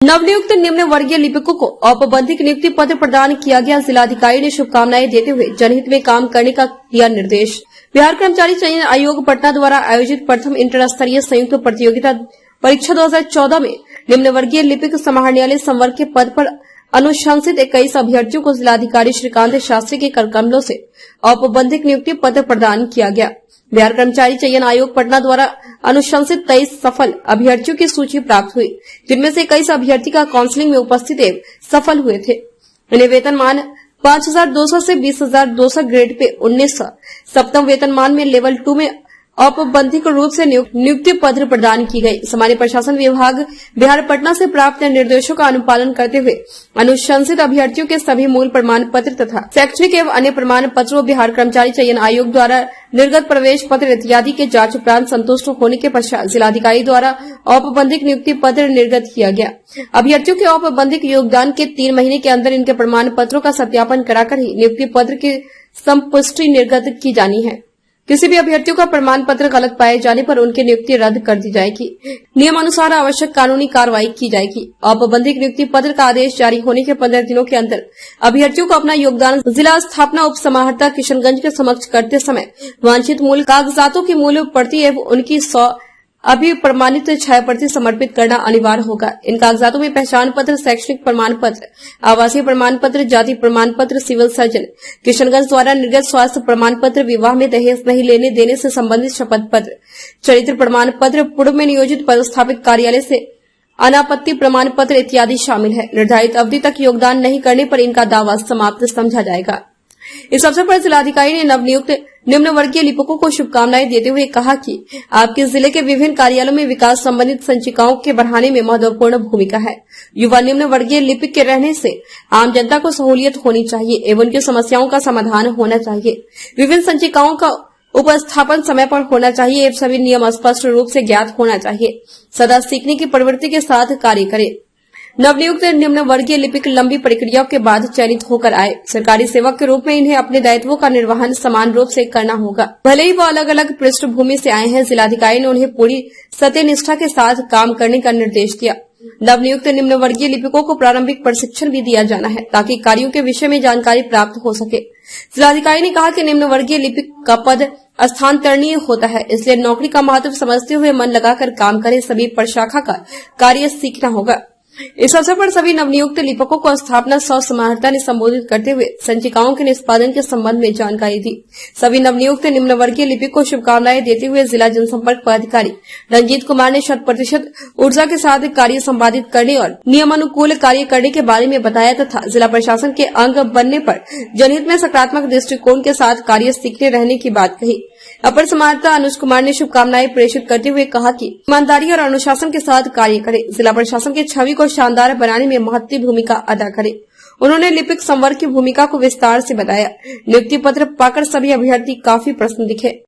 नवनियुक्त निम्न वर्गीय लिपिकों को औपबंधिक नियुक्ति पत्र प्रदान किया गया। जिलाधिकारी ने शुभकामनाएं देते हुए जनहित में काम करने का दिया निर्देश। बिहार कर्मचारी चयन आयोग पटना द्वारा आयोजित प्रथम इंटर स्तरीय संयुक्त प्रतियोगिता परीक्षा 2014 में निम्न वर्गीय लिपिक समाहरणालय संवर्ग के पद पर अनुशंसित 21 अभ्यर्थियों को जिलाधिकारी श्रीकांत शास्त्री के करकमलों से औपबंधिक नियुक्ति पत्र प्रदान किया गया। बिहार कर्मचारी चयन आयोग पटना द्वारा अनुशंसित 23 सफल अभ्यर्थियों की सूची प्राप्त हुई, जिनमें से 21 अभ्यर्थी का काउंसलिंग में उपस्थित एवं सफल हुए थे। इन्हें वेतनमान 5,200 से 20,200 ग्रेड पे 1900, सप्तम वेतनमान में लेवल 2 में औपबंधिक रूप से नियुक्ति पत्र प्रदान की गई। सामान्य प्रशासन विभाग बिहार पटना से प्राप्त निर्देशों का अनुपालन करते हुए अनुशंसित अभ्यर्थियों के सभी मूल प्रमाण पत्र तथा शैक्षणिक एवं अन्य प्रमाण पत्रों बिहार कर्मचारी चयन आयोग द्वारा निर्गत प्रवेश पत्र इत्यादि के जांच उपरांत संतुष्ट होने के पश्चात जिलाधिकारी द्वारा औपबंधिक नियुक्ति पत्र निर्गत किया गया। अभ्यर्थियों के औपबंधिक योगदान के 3 महीने के अंदर इनके प्रमाण पत्रों का सत्यापन कराकर ही नियुक्ति पत्र की संपुष्टि निर्गत की जानी है। किसी भी अभ्यर्थियों का प्रमाण पत्र गलत पाए जाने पर उनकी नियुक्ति रद्द कर दी जाएगी। नियमानुसार आवश्यक कानूनी कार्रवाई की जाएगी। औपबंधिक नियुक्ति पत्र का आदेश जारी होने के 15 दिनों के अंदर अभ्यर्थियों को अपना योगदान जिला स्थापना उप समाहर्ता किशनगंज के समक्ष करते समय वांछित मूल कागजातों की मूल प्रति एवं उनकी 100 अभी प्रमाणित छाया प्रति समर्पित करना अनिवार्य होगा। इन कागजातों में पहचान पत्र, शैक्षणिक प्रमाण पत्र, आवासीय प्रमाण पत्र, जाति प्रमाण पत्र, सिविल सर्जन किशनगंज द्वारा निर्गत स्वास्थ्य प्रमाण पत्र, विवाह में दहेज नहीं लेने देने से संबंधित शपथ पत्र, चरित्र प्रमाण पत्र, पूर्व में नियोजित पदस्थापित कार्यालय से अनापत्ति प्रमाण पत्र इत्यादि शामिल है। निर्धारित अवधि तक योगदान नहीं करने पर इनका दावा समाप्त समझा जाएगा। इस अवसर पर जिलाधिकारी ने नवनियुक्त निम्न वर्गीय लिपिकों को शुभकामनाएं देते हुए कहा कि आपके जिले के विभिन्न कार्यालयों में विकास संबंधित संचिकाओं के बढ़ाने में महत्वपूर्ण भूमिका है। युवा निम्न वर्गीय लिपिक के रहने से आम जनता को सहूलियत होनी चाहिए एवं उनकी समस्याओं का समाधान होना चाहिए। विभिन्न संचिकाओं का उपस्थापन समय पर होना चाहिए एवं सभी नियम स्पष्ट रूप से ज्ञात होना चाहिए। सदा सीखने की प्रवृत्ति के साथ कार्य करें। नवनियुक्त निम्न वर्गीय लिपिक लंबी प्रक्रियाओं के बाद चयनित होकर आए। सरकारी सेवक के रूप में इन्हें अपने दायित्वों का निर्वहन समान रूप से करना होगा। भले ही वो अलग अलग पृष्ठभूमि से आए हैं, जिलाधिकारी ने उन्हें पूरी सत्यनिष्ठा के साथ काम करने का निर्देश दिया। नवनियुक्त निम्न वर्गीय लिपिकों को प्रारंभिक प्रशिक्षण भी दिया जाना है ताकि कार्यों के विषय में जानकारी प्राप्त हो सके। जिलाधिकारी ने कहा कि निम्न वर्गीय लिपिक का पद स्थानांतरणीय होता है, इसलिए नौकरी का महत्व समझते हुए मन लगाकर काम करें। सभी प्रशाखा का कार्य सीखना होगा। इस अवसर पर सभी नवनियुक्त लिपिकों को स्थापना सौ समाहर्ता ने संबोधित करते हुए संचिकाओं के निष्पादन के संबंध में जानकारी दी। सभी नवनियुक्त निम्न वर्गीय लिपिक को शुभकामनाएं देते हुए जिला जनसंपर्क पदाधिकारी रंजीत कुमार ने 100% ऊर्जा के साथ कार्य संपादित करने और नियमानुकूल कार्य करने के बारे में बताया तथा जिला प्रशासन के अंग बनने पर जनहित में सकारात्मक दृष्टिकोण के साथ कार्य सीखने रहने की बात कही। अपर समाहर्ता अनुज कुमार ने शुभकामनाएं प्रेषित करते हुए कहा कि ईमानदारी और अनुशासन के साथ कार्य करें, जिला प्रशासन की छवि को शानदार बनाने में महत्वपूर्ण भूमिका अदा करें। उन्होंने लिपिक संवर्ग की भूमिका को विस्तार से बताया। नियुक्ति पत्र पाकर सभी अभ्यर्थी काफी प्रसन्न दिखे।